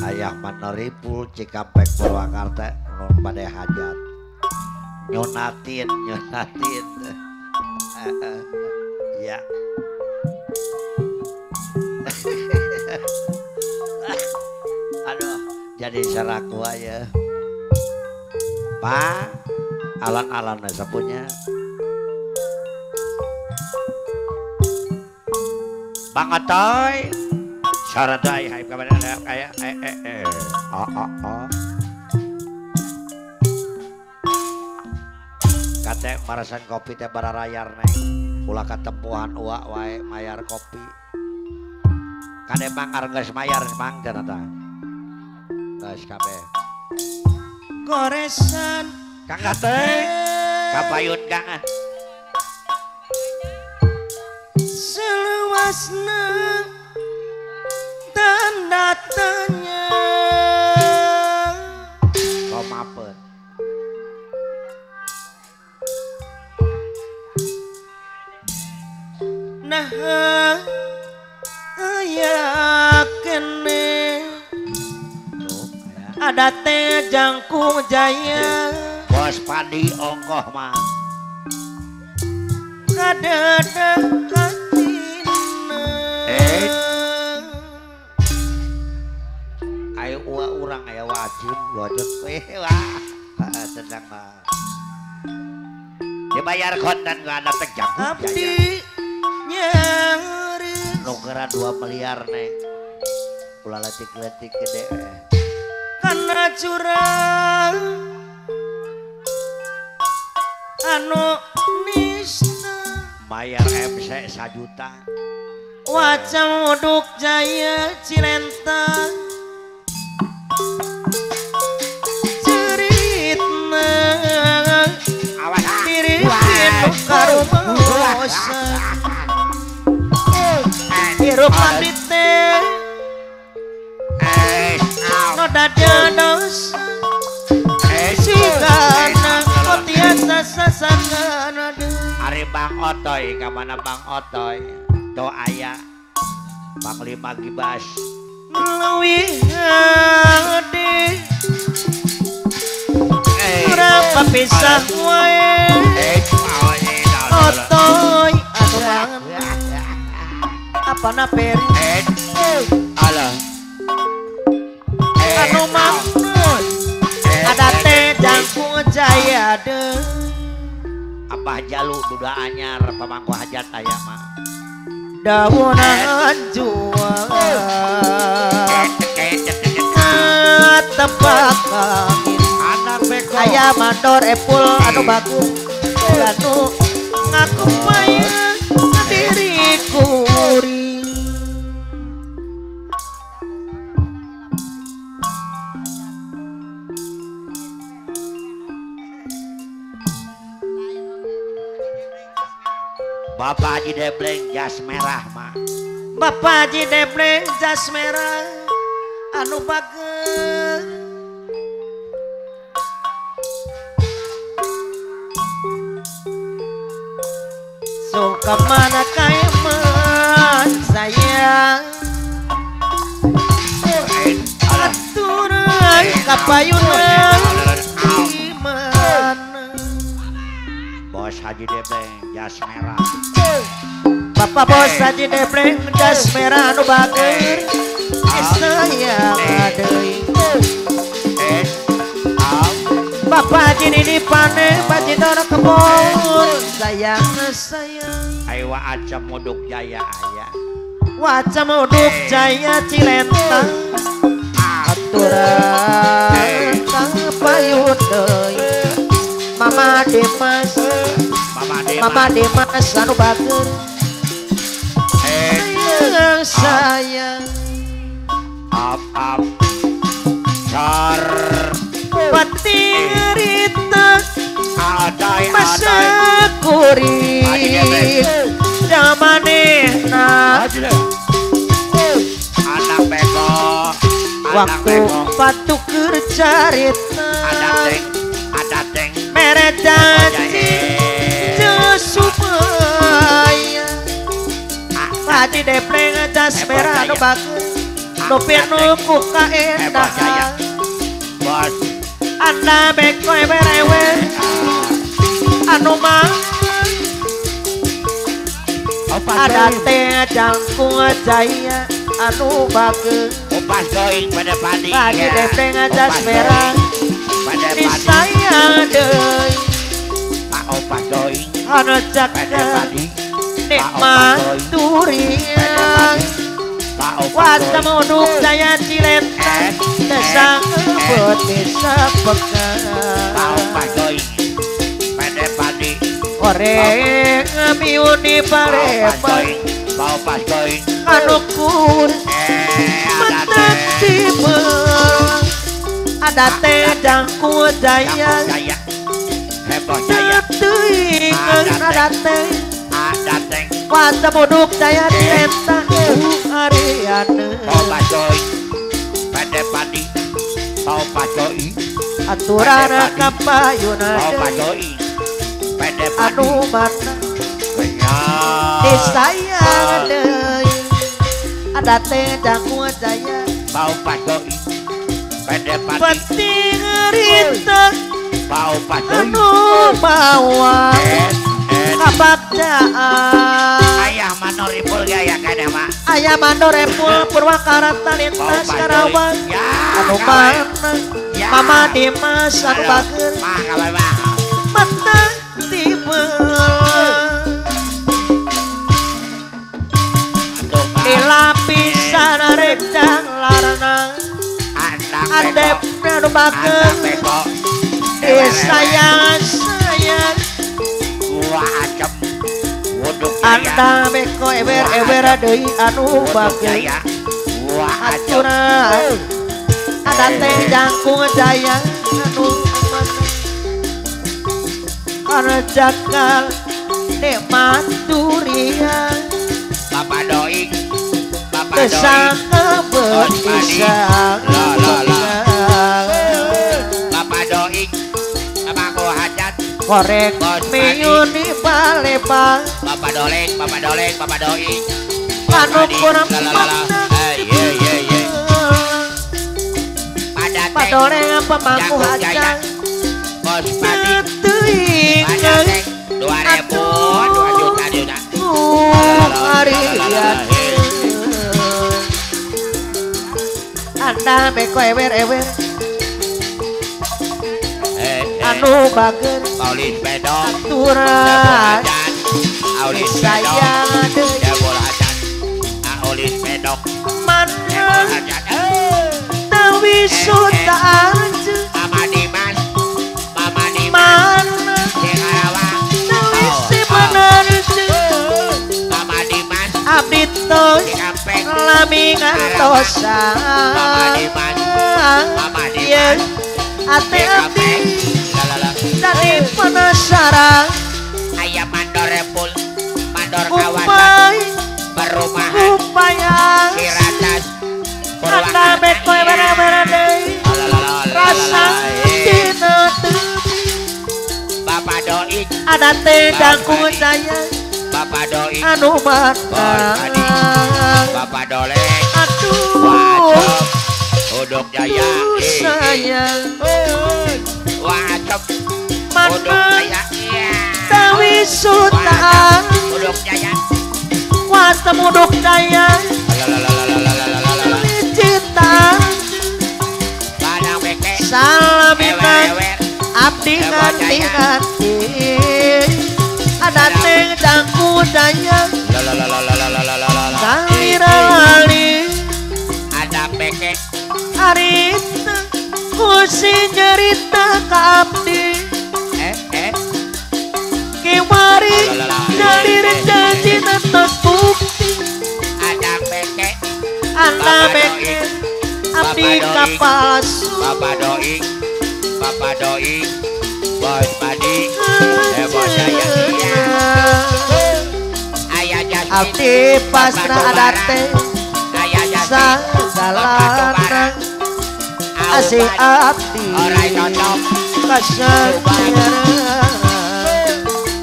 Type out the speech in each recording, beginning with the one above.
Ayah Manaripul Cikampek Purwakarta nun pada hajat nyunatin ya. Aduh jadi seraku aja Pak alan-alan sapunya Bang Otoy saraday hai kabar kayak kate marasan kopi teh bararayar neng ulah katempuhan uak wae mayar kopi kade mang arenggeus mayar mang janata geus kabeh goresan Kang Kate kapayun Kang seluasna tanda tanya komapeun nah aya kene ada teh Jangkung Jaya Bos Padi ongkoh mah kadadang katina ayo uang urang aya wajib wajud wah sedang mah dibayar kontan gak ada teh Jangkung Jaya nyari nukeran 2 miliar neng ulah letik-letik gede karena curang anu nista bayar MC 1 juta Wacam Uduk Jaya Cilentang ceritna diri karumaosan hirup abdi teh no dadados sigana kotiasa sasangana ari Bang Otoy kamana Bang Otoy do aya Panglima Gibas leuwih hade urang papisah wae Otoy anu banget apana peri alah anu mangun ada teh Jangkung Jaya deh Abah Jalu duda anyar pamangku hajat aya mah daunan jual tepak angin anak beko aya mandor epul anu bagus anu ngaku payah diriku Bapak Haji Debleng jas merah mah Bapak Haji Debleng jas merah anu bager suka mana kayak man sayang aturan kapayunan gimana Bos Haji Debleng jas merah Bapak Bos Haji Debleng jas merah anu bager sayang adeui Bapak Haji Didi Pane Baji Dora Kebon sayang ayo Wacam Uduk Jaya aya Wacam Uduk Jaya Cilentang aturan kapayun deui Mama Demas anu bager sayang car pati ngerita masa kuring zamanehna anak beko waktu patu kercarita ada teng mere janji supaya Haji Debleng jas merah anu bagus nu pinuku kaendahan bos anda beko ewe anu mah ada teh jangkung jaya anu bageus opas going pada padi lagi depeng ajas merah di saya deui pak opas going anu cak pada padi nikmat durian wasa moduk jaya cilenta desang ngebut bisa pekan pak opas going pada padi oreng ngamiuni parepan pak opas going anu kur mentek tiba ada teh jangkung jaya heboh jaya teuing ada teh ada teh wasa moduk jaya cilenta Ariana opas going pada padi pak opas going aturan kapayuna opas going pada padi anu mana benyang di sayang deui ada teh jangkung jaya pak opas going pada padi penting rita pak opas going anu bawa kabakjaan ayah manoripul gaya kan ya mak ayah mandorepul Purwakarta lintas Karawang anu mana Mama Dimas anu bager mah kabar mah menang tiba di lapisan redang larana andep anu bager sayang gua acem wuduk anda beko ewer deui anu bager gua acem aturan ada teh jangkung jaya anu mana jakal nikmat durian bapak doi desang ngebut bisa bapak doi abang gua hajat korek miuni balebang bapak doleng bapak doi anu kurang padoleng pemangku hajang bos padi teuing 2.000 2 juta harian anda beko ewer anu bager Aulis bedok aturan Aulis saya deui Jabul hajan Aulis bedok mana hajan tawi sutaan Mama Dimas mana di Karawang tawi si bener Mama Dimas abdi tos di Kampeng lamingan tosa Mama Dimas yes ati-ati lalala jadi penasaran ayam mandor repul mandor kawasan upai perumahan upaya Kiratas anda beko ewer deui rasa dina tepi Bapak doi ada teh jangkung jaya Bapak doi anu mana Bapak doleng aduh wacop uduk jaya sayang wacop uduk mana jaya tawi sutaan uduk jaya wasa muduk jaya cinta padang beke salaminan ewer abdi nganti ada teh jangkung jaya salira lali ada beke harita kusi nyerita ka abdi kiwari jalir janji nantos bukti ada beke anda beke abdi kapalsu Bapak doi bos padi bos jaya ayah jasmin abdi pasrah ada teh ayah jasmin sagalana asih abdi orang cocok kasangkira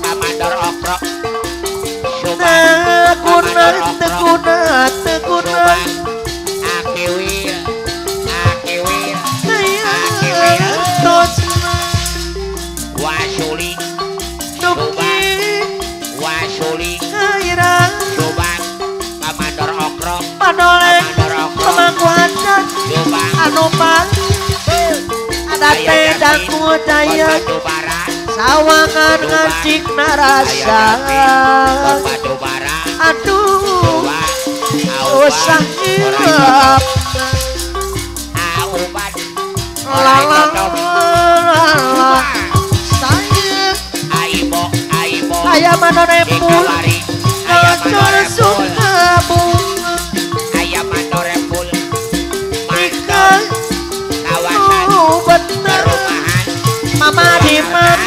Amandor okro teguna Aki anu pan ada tedang kudaya sawangan ngacik narasa aduh usah hilap lala sayang ayam manorempul ngocor sukabung ayam manorempul ikan kawasan bener perumahan mama diman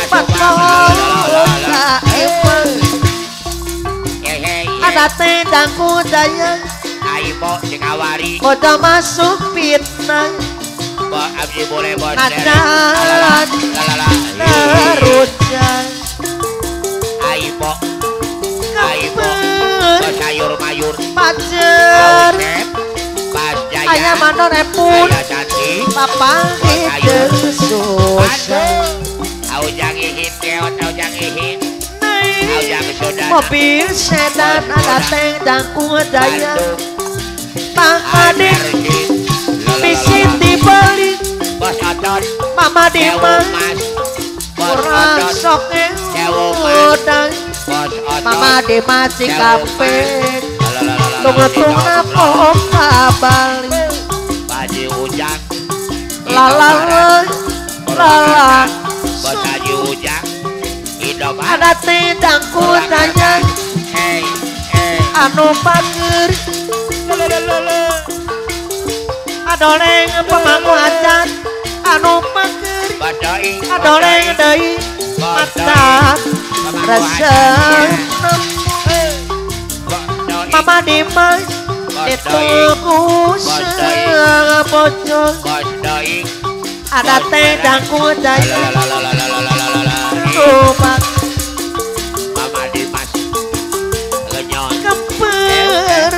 patloka emang ada tendang kudaya Aibo Cikawari udah masuk fitnah abdi boleh bos nadan nerujan Aibo keper sayur mayur pacar pas jaya ayam manorempul ayah cantik papa hidup susah aujang ihin keot aujang ihin aujang saudara mobil sedan ada tendang kudaya Adik bisin dibalik bos otot mama diman bos kurang otot sok udang bos otot mama dimasi kafe tunggu-tunggu pohon kabalik Haji Ujang lala lala bos Haji Ujang hidup ada tendang kudanya hey anu pager adoleng pemangku acan anu pager adoleng deui mata resep mama dimas dituku sebocor ada tendang kudanya tupak Mama Dimas lenyon keper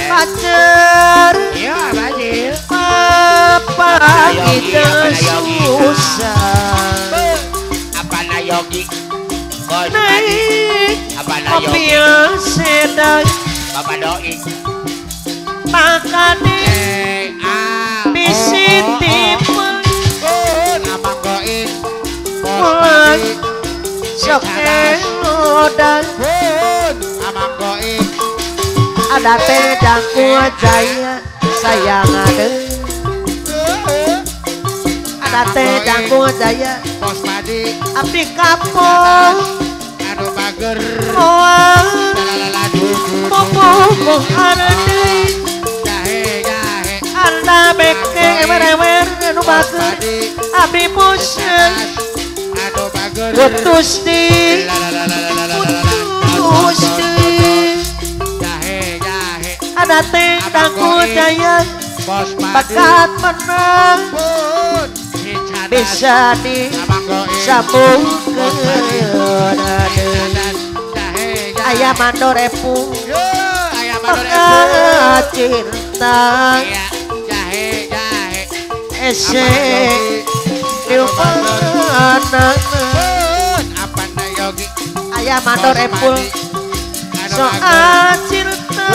pacar iya Bajil papa kita susah apa Nayogi bos Badi naik apa Nayogi mobil sedan Bapak Doi makane bisi timun nama Goin mulai sok elodan nama Goin ada tedang kudaya sayang ada tedang kudaya bos Badi abdi kapong anu bager roang lalala dudu bobo ada deui jahe anda beke ewer-ewer anu bager abdi musen anu bager putus di putus di jahe ada tendang kudaya bos bakat menang bisa disambung ke ayam mandorepung maka cinta ese diupanan ayam mandorepung soal cinta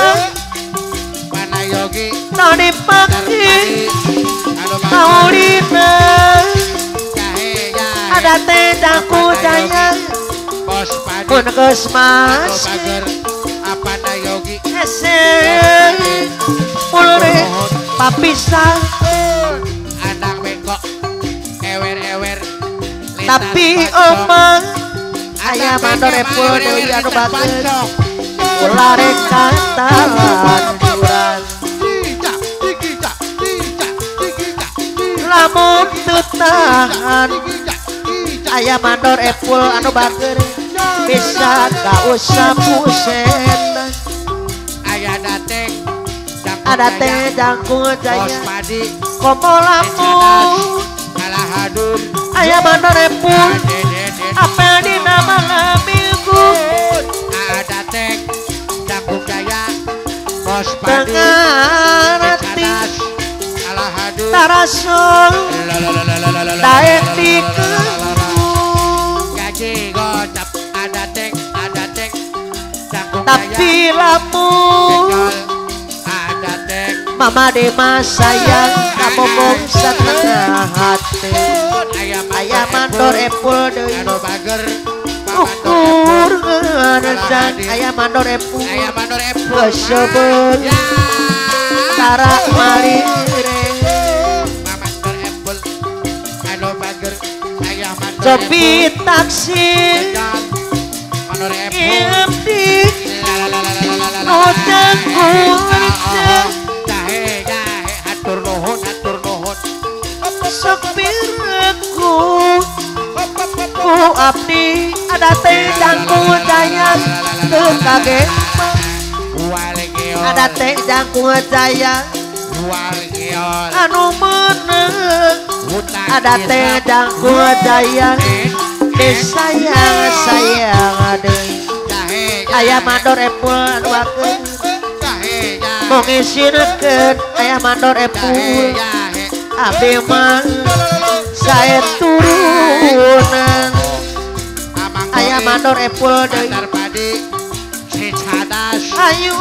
no dipake maulina ada tendang kudaya pun geus mas apa Nayogi ese mulai papisah anak bengkok ewer tapi omong ayam mandorepul deui anu bager ulah rek kantalan lamun teu tahan ayam mandorepul anu bager bisa gak usah pusen ada tedang kudaya komo lamun ayam mandorepul apel di nama lamilku dengan hati tarasong daek tapi lamun Mama Dema sayang kapokong setengah hati aya mandor epul deui ukur ngeresan aya mandor epul kesebeul tara marire sepi taksi impi nojang kuncang hatur nuhun sepiraku ku abdi ada teh jangku jaya teu kaget ada teh jangku jaya anu meneng ada teh jangku jaya sayang deui aya mandor epul anu bakeun mau ngisieunkeun aya mandor epul abdi mah sae turunan aya mandor epul deui ayu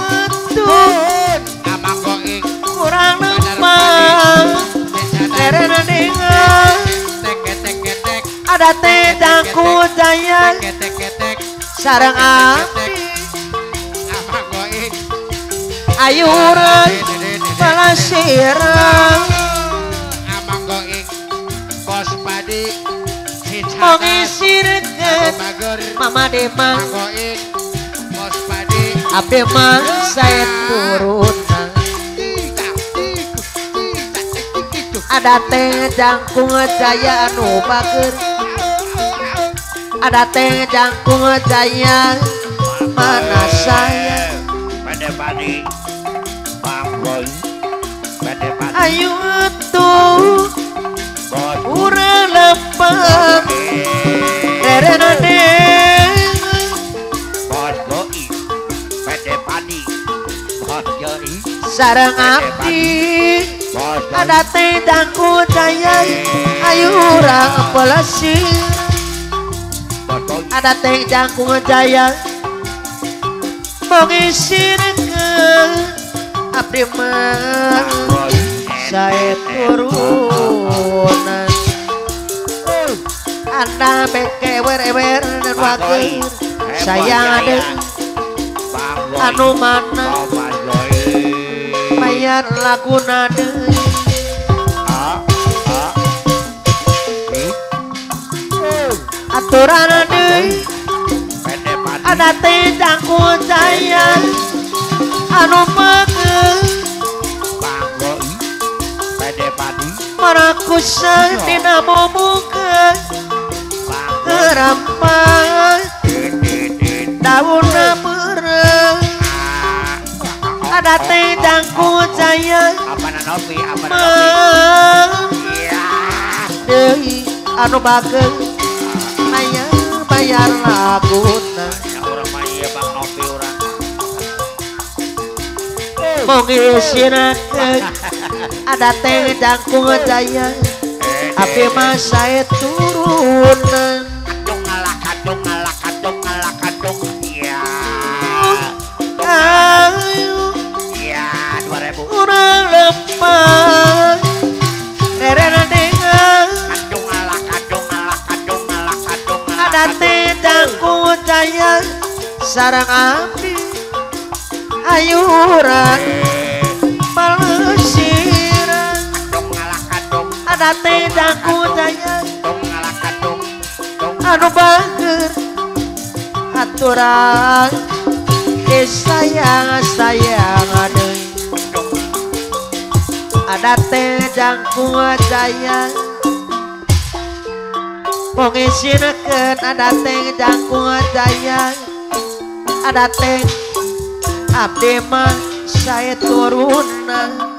tun kurang lempang derena dengar ada teh jangku jaya sareng abdi ayuran balasirang mau ngisirkeun Mama Dema abdi mah sae turunan ada teh jangkung jaya anu bager ada teh jangkung jaya mana saya Pade-pade Bangboy Pade-pade ayu tuh urang lempeng derena Bos Doi Pade-pade Bos Joi sareng abdi ada teh jangkung jaya ayu urang pelesi ada teh jangkung jaya mau ngisirkeun abdi mah sae turunan anda beke wer-wer dan wakil sayang ada anu mana mayar laguna deui aturan deui ada teh jangku jaya anu megeun marakusan dina momukeun ngerampang daunna beureuh ada teh jangku jaya deui anu bageun aya bayar laguna mau ngisieunkeun ada teh jangkung jaya abdi mah sae turunan ayu urang lempang derena dengar ada teh jangkung jaya sareng abdi ayu urang palesirang ada teh jangkung jaya anu bager aturan sayang deui ada teh jangkung jaya mau ngisieunkeun ada teh jangkung jaya ada teh abdi mah sae turunan